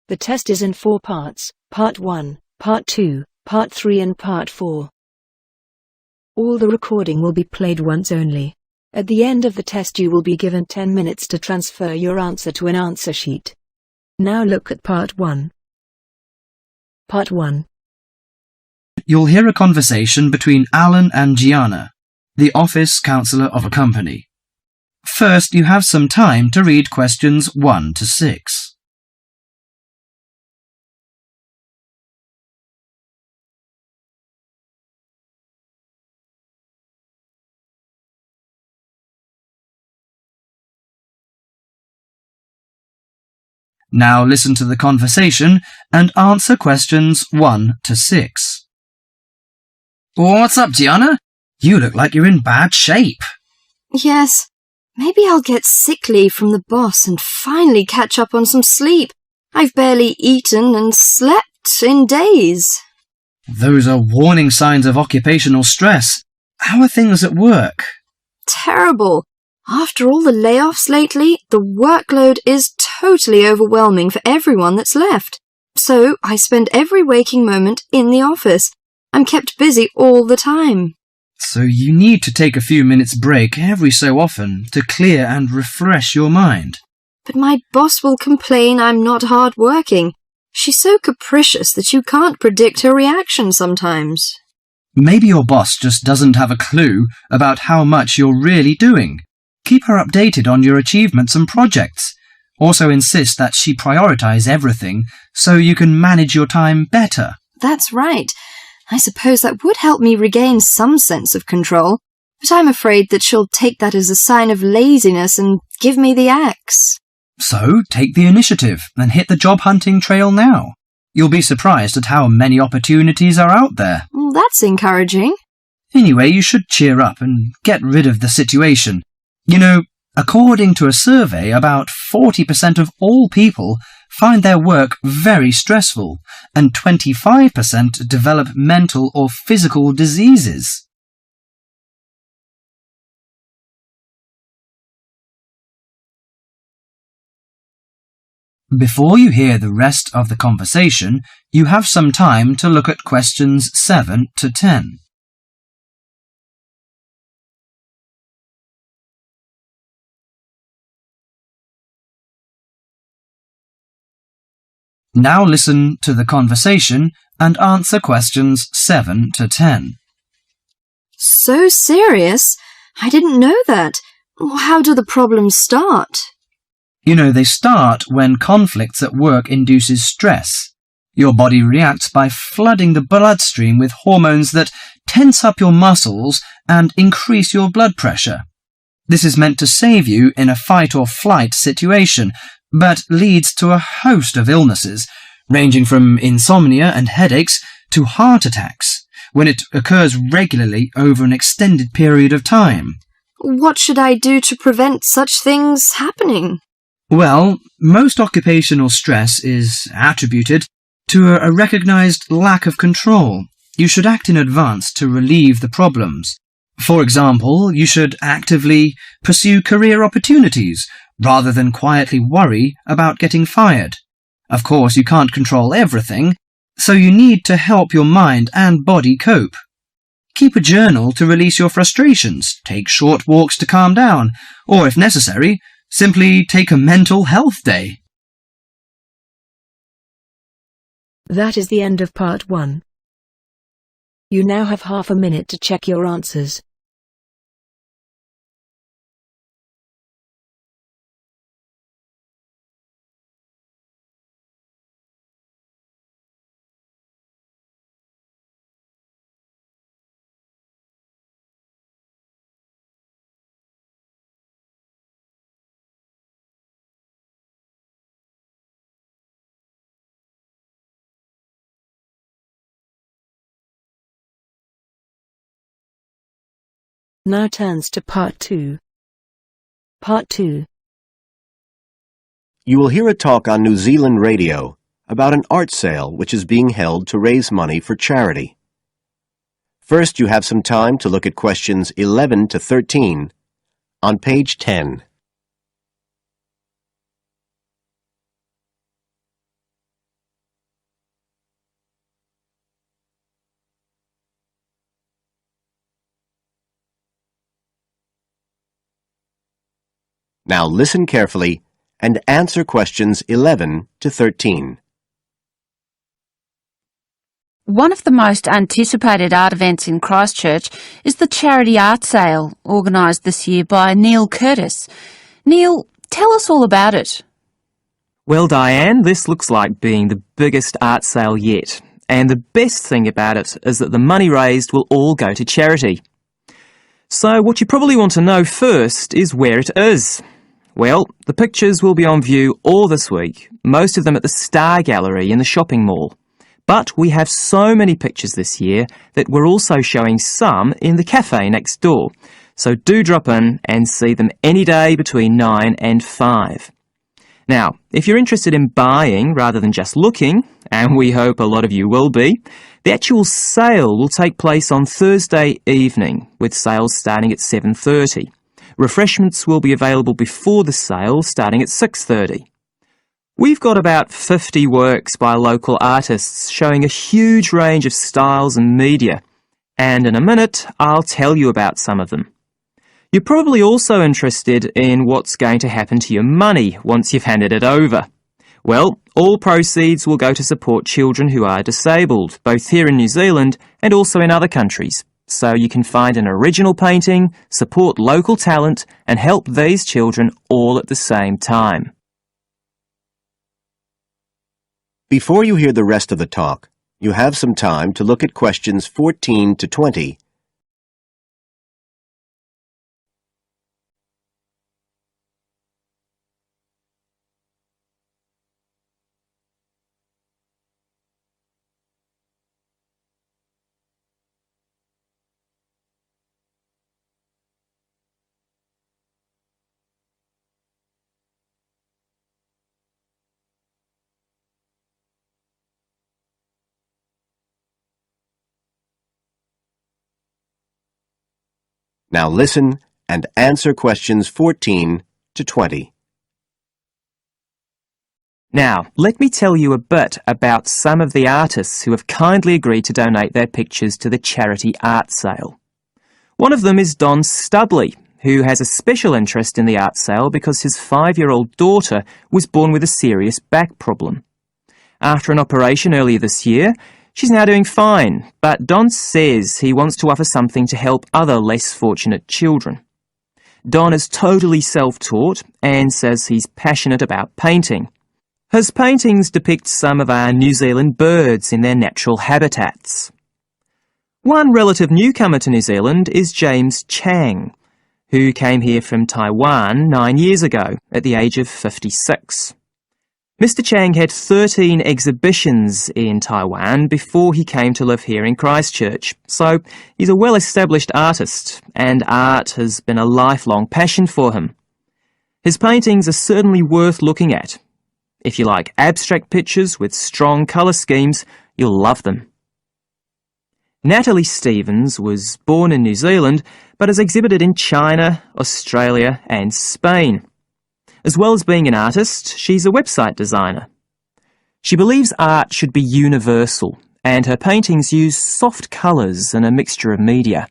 The test is in 4 parts, Part 1, Part 2, Part 3 and Part 4. All the recording will be played once only. At the end of the test you will be given 10 minutes to transfer your answer to an answer sheet. Now look at Part 1. Part 1. You'll hear a conversation between Alan and Gianna, the office counsellor of a company. First, you have some time to read questions 1 to 6. Now listen to the conversation and answer questions 1 to 6. What's up, Gianna? You look like you're in bad shape. Yes, maybe I'll get sick leave from the boss and finally catch up on some sleep. I've barely eaten and slept in days. Those are warning signs of occupational stress. How are things at work? Terrible. After all the layoffs lately, the workload is totally overwhelming for everyone that's left. So I spend every waking moment in the office. I'm kept busy all the time. So you need to take a few minutes break every so often to clear and refresh your mind. But my boss will complain I'm not hard-working. She's so capricious that you can't predict her reaction sometimes. Maybe your boss just doesn't have a clue about how much you're really doing. Keep her updated on your achievements and projects. Also insist that she prioritize everything so you can manage your time better. That's right. I suppose that would help me regain some sense of control, but I'm afraid that she'll take that as a sign of laziness and give me the axe. So take the initiative and hit the job hunting trail now. You'll be surprised at how many opportunities are out there. That's encouraging. Anyway, you should cheer up and get rid of the situation. You know, according to a survey, about 40% of all people find their work very stressful, and 25% develop mental or physical diseases. Before you hear the rest of the conversation, you have some time to look at questions 7 to 10. Now listen to the conversation and answer questions 7 to 10. So serious? I didn't know that. How do the problems start? You know, they start when conflicts at work induces stress. Your body reacts by flooding the bloodstream with hormones that tense up your muscles and increase your blood pressure. This is meant to save you in a fight or flight situation, but leads to a host of illnesses, ranging from insomnia and headaches to heart attacks, when it occurs regularly over an extended period of time. What should I do to prevent such things happening? Well, most occupational stress is attributed to a recognized lack of control. You should act in advance to relieve the problems. For example, you should actively pursue career opportunities, rather than quietly worry about getting fired. Of course, you can't control everything, so you need to help your mind and body cope. Keep a journal to release your frustrations, take short walks to calm down, or if necessary, simply take a mental health day. That is the end of Part 1. You now have half a minute to check your answers. Now turns to Part 2. Part 2. You will hear a talk on New Zealand radio about an art sale which is being held to raise money for charity. First, you have some time to look at questions 11 to 13 on page 10. Now listen carefully and answer questions 11 to 13. One of the most anticipated art events in Christchurch is the charity art sale, organised this year by Neil Curtis. Neil, tell us all about it. Well, Diane, this looks like being the biggest art sale yet. And the best thing about it is that the money raised will all go to charity. So what you probably want to know first is where it is. Well, the pictures will be on view all this week, most of them at the Star Gallery in the shopping mall. But we have so many pictures this year that we're also showing some in the cafe next door. So do drop in and see them any day between 9 and 5. Now, if you're interested in buying rather than just looking, and we hope a lot of you will be, the actual sale will take place on Thursday evening, with sales starting at 7:30. Refreshments will be available before the sale, starting at 6:30. We've got about 50 works by local artists showing a huge range of styles and media, and in a minute I'll tell you about some of them. You're probably also interested in what's going to happen to your money once you've handed it over. Well, all proceeds will go to support children who are disabled, both here in New Zealand and also in other countries. So you can find an original painting, support local talent, and help these children all at the same time. Before you hear the rest of the talk, you have some time to look at questions 14 to 20. Now listen and answer questions 14 to 20. Now, let me tell you a bit about some of the artists who have kindly agreed to donate their pictures to the charity art sale. One of them is Don Stubley, who has a special interest in the art sale because his 5-year-old daughter was born with a serious back problem. After an operation earlier this year, she's now doing fine, but Don says he wants to offer something to help other less fortunate children. Don is totally self-taught and says he's passionate about painting. His paintings depict some of our New Zealand birds in their natural habitats. One relative newcomer to New Zealand is James Chang, who came here from Taiwan 9 years ago at the age of 56. Mr. Chang had 13 exhibitions in Taiwan before he came to live here in Christchurch, so he's a well-established artist, and art has been a lifelong passion for him. His paintings are certainly worth looking at. If you like abstract pictures with strong colour schemes, you'll love them. Natalie Stevens was born in New Zealand, but has exhibited in China, Australia and Spain. As well as being an artist, she's a website designer. She believes art should be universal, and her paintings use soft colours and a mixture of media.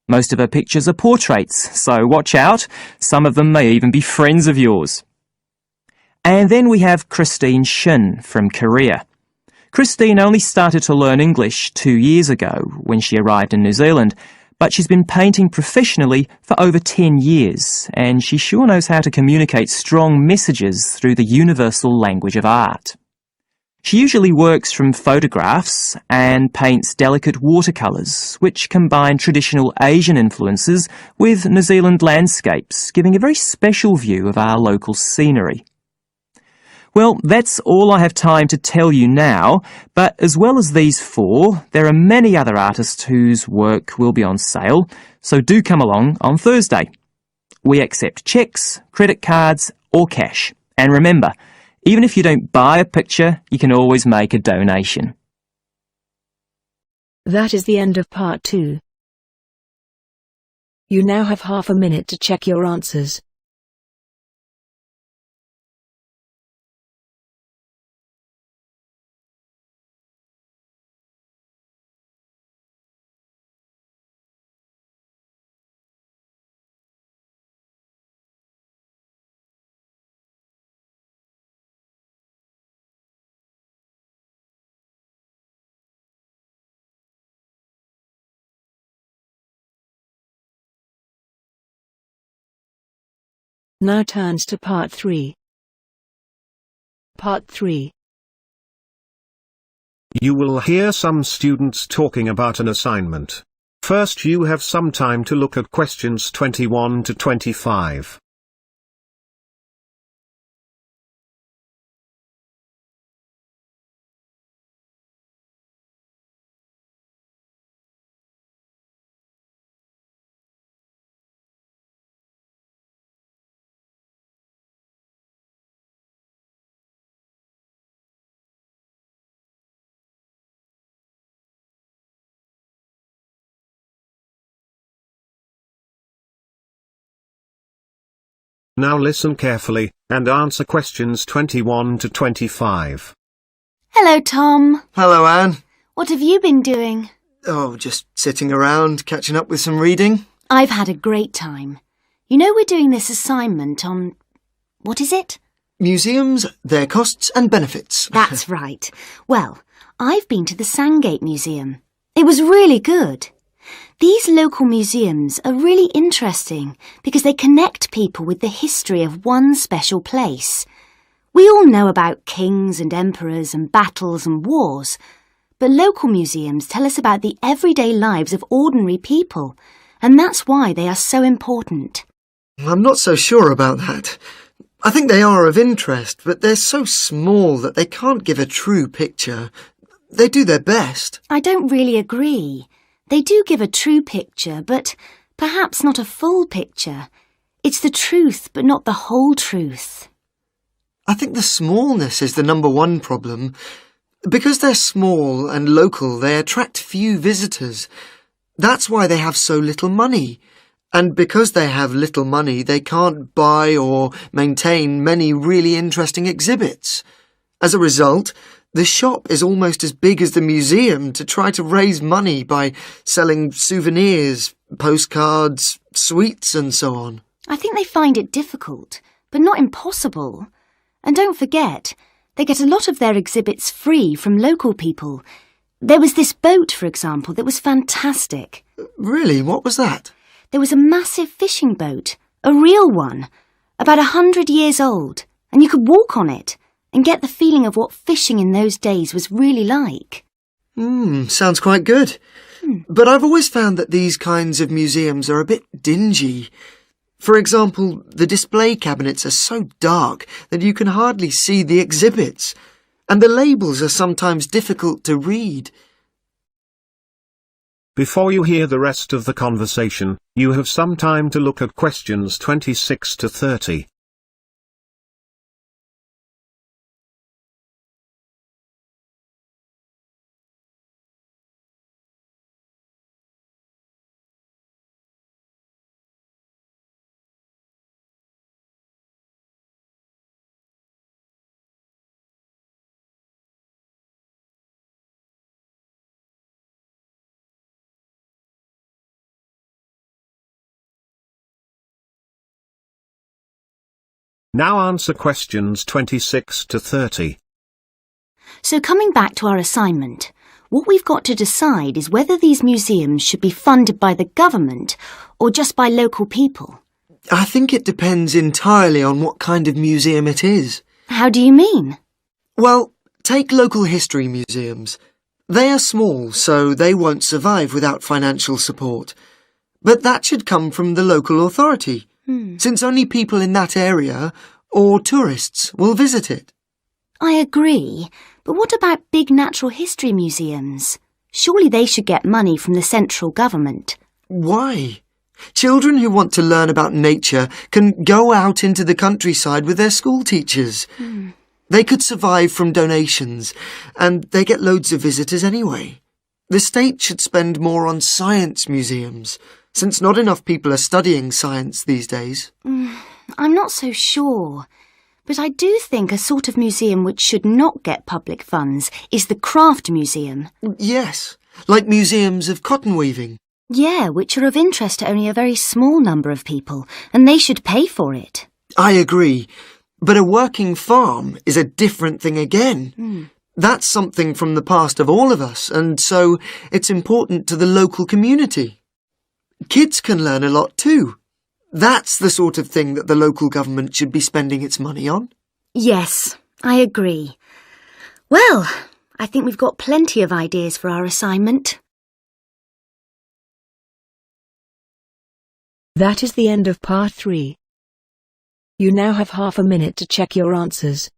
Most of her pictures are portraits, so watch out, some of them may even be friends of yours. And then we have Christine Shin from Korea. Christine only started to learn English 2 years ago when she arrived in New Zealand, but she's been painting professionally for over 10 years, and she sure knows how to communicate strong messages through the universal language of art. She usually works from photographs and paints delicate watercolours, which combine traditional Asian influences with New Zealand landscapes, giving a very special view of our local scenery. Well, that's all I have time to tell you now, but as well as these 4, there are many other artists whose work will be on sale, so do come along on Thursday. We accept cheques, credit cards or cash. And remember, even if you don't buy a picture, you can always make a donation. That is the end of part 2. You now have half a minute to check your answers. Now turns to Part 3. Part 3. You will hear some students talking about an assignment. First, you have some time to look at questions 21 to 25. Now listen carefully, and answer questions 21 to 25. Hello, Tom. Hello, Anne. What have you been doing? Oh, just sitting around, catching up with some reading. I've had a great time. You know we're doing this assignment on... what is it? Museums, their costs and benefits. That's right. Well, I've been to the Sandgate Museum. It was really good. These local museums are really interesting because they connect people with the history of one special place. We all know about kings and emperors and battles and wars, but local museums tell us about the everyday lives of ordinary people, and that's why they are so important. I'm not so sure about that. I think they are of interest, but they're so small that they can't give a true picture. They do their best. I don't really agree. They do give a true picture, but perhaps not a full picture. It's the truth, but not the whole truth. I think the smallness is the number one problem. Because they're small and local, they attract few visitors. That's why they have so little money. And because they have little money, they can't buy or maintain many really interesting exhibits. As a result, the shop is almost as big as the museum to try to raise money by selling souvenirs, postcards, sweets and so on. I think they find it difficult, but not impossible. And don't forget, they get a lot of their exhibits free from local people. There was this boat, for example, that was fantastic. Really? What was that? There was a massive fishing boat, a real one, about 100 years old, and you could walk on it and get the feeling of what fishing in those days was really like. Sounds quite good. But I've always found that these kinds of museums are a bit dingy. For example, the display cabinets are so dark that you can hardly see the exhibits, and the labels are sometimes difficult to read. Before you hear the rest of the conversation, you have some time to look at questions 26 to 30. Now answer questions 26 to 30. So coming back to our assignment, what we've got to decide is whether these museums should be funded by the government or just by local people. I think it depends entirely on what kind of museum it is. How do you mean? Well, take local history museums. They are small, so they won't survive without financial support. But that should come from the local authority, since only people in that area or tourists will visit it. I agree, but what about big natural history museums? Surely they should get money from the central government. Why? Children who want to learn about nature can go out into the countryside with their school teachers. They could survive from donations, and they get loads of visitors anyway. The state should spend more on science museums, since not enough people are studying science these days. I'm not so sure, but I do think a sort of museum which should not get public funds is the craft museum. Yes, like museums of cotton weaving. Yeah, which are of interest to only a very small number of people, and they should pay for it. I agree, but a working farm is a different thing again. That's something from the past of all of us, and so it's important to the local community. Kids can learn a lot too. That's the sort of thing that the local government should be spending its money on. Yes, I agree. Well, I think we've got plenty of ideas for our assignment. That is the end of part 3. You now have half a minute to check your answers.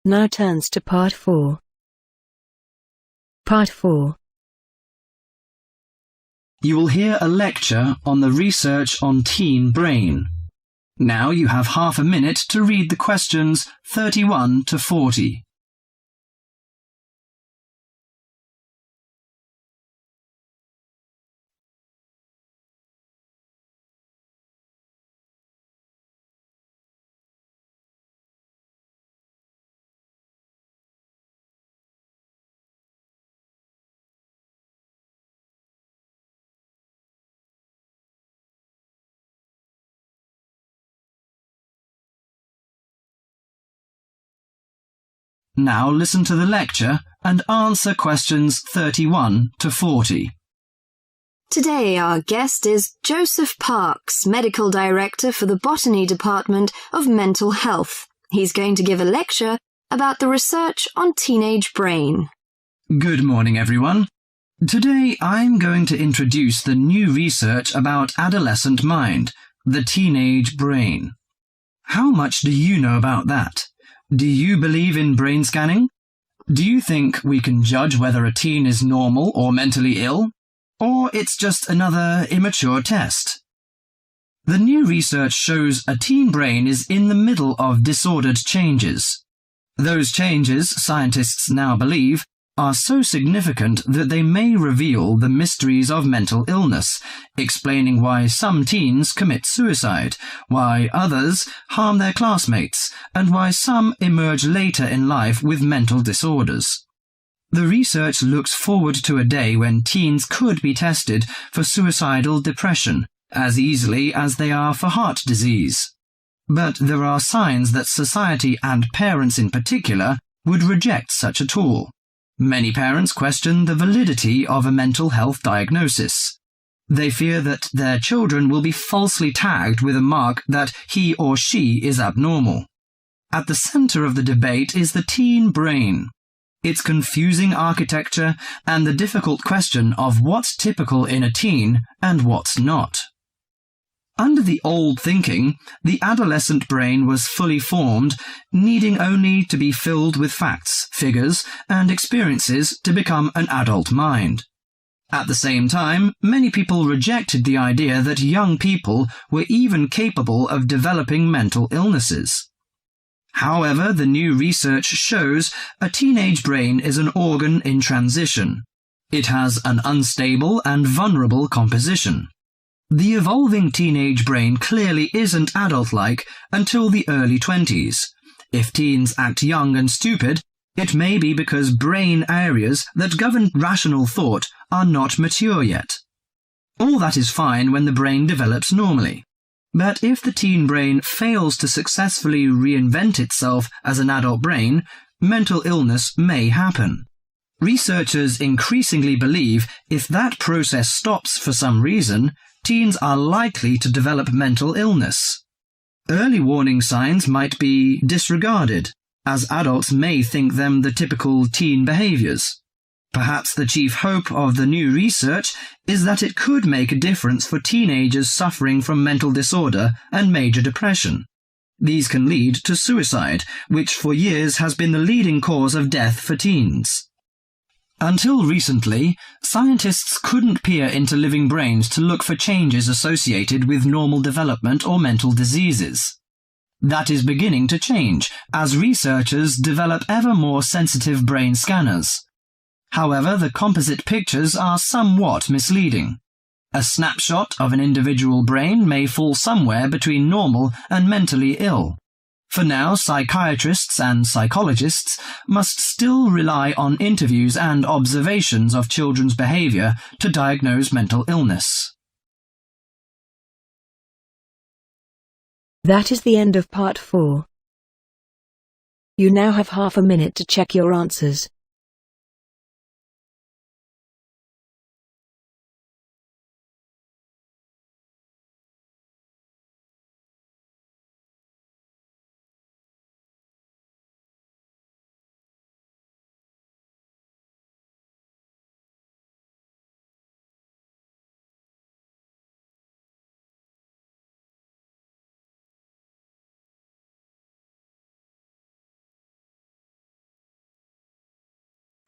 Now turns to part 4. Part 4. You will hear a lecture on the research on teen brain. Now you have half a minute to read the questions 31 to 40. Now listen to the lecture and answer questions 31 to 40. Today our guest is Joseph Parks, Medical Director for the Botany Department of Mental Health. He's going to give a lecture about the research on teenage brain. Good morning, everyone. Today I'm going to introduce the new research about adolescent mind, the teenage brain. How much do you know about that? Do you believe in brain scanning? Do you think we can judge whether a teen is normal or mentally ill? Or it's just another immature test? The new research shows a teen brain is in the middle of disordered changes. Those changes, scientists now believe, are so significant that they may reveal the mysteries of mental illness, explaining why some teens commit suicide, why others harm their classmates, and why some emerge later in life with mental disorders. The research looks forward to a day when teens could be tested for suicidal depression as easily as they are for heart disease. But there are signs that society and parents in particular would reject such a tool. Many parents question the validity of a mental health diagnosis. They fear that their children will be falsely tagged with a mark that he or she is abnormal. At the center of the debate is the teen brain, its confusing architecture and the difficult question of what's typical in a teen and what's not. Under the old thinking, the adolescent brain was fully formed, needing only to be filled with facts, figures, and experiences to become an adult mind. At the same time, many people rejected the idea that young people were even capable of developing mental illnesses. However, the new research shows a teenage brain is an organ in transition. It has an unstable and vulnerable composition. The evolving teenage brain clearly isn't adult-like until the early 20s. If teens act young and stupid, it may be because brain areas that govern rational thought are not mature yet. All that is fine when the brain develops normally. But if the teen brain fails to successfully reinvent itself as an adult brain, mental illness may happen. Researchers increasingly believe if that process stops for some reason, teens are likely to develop mental illness. Early warning signs might be disregarded, as adults may think them the typical teen behaviors. Perhaps the chief hope of the new research is that it could make a difference for teenagers suffering from mental disorder and major depression. These can lead to suicide, which for years has been the leading cause of death for teens. Until recently, scientists couldn't peer into living brains to look for changes associated with normal development or mental diseases. That is beginning to change as researchers develop ever more sensitive brain scanners. However, the composite pictures are somewhat misleading. A snapshot of an individual brain may fall somewhere between normal and mentally ill. For now, psychiatrists and psychologists must still rely on interviews and observations of children's behavior to diagnose mental illness. That is the end of part 4. You now have half a minute to check your answers.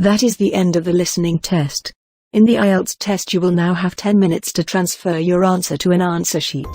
That is the end of the listening test. In the Ielts test you will now have 10 minutes to transfer your answer to an answer sheet.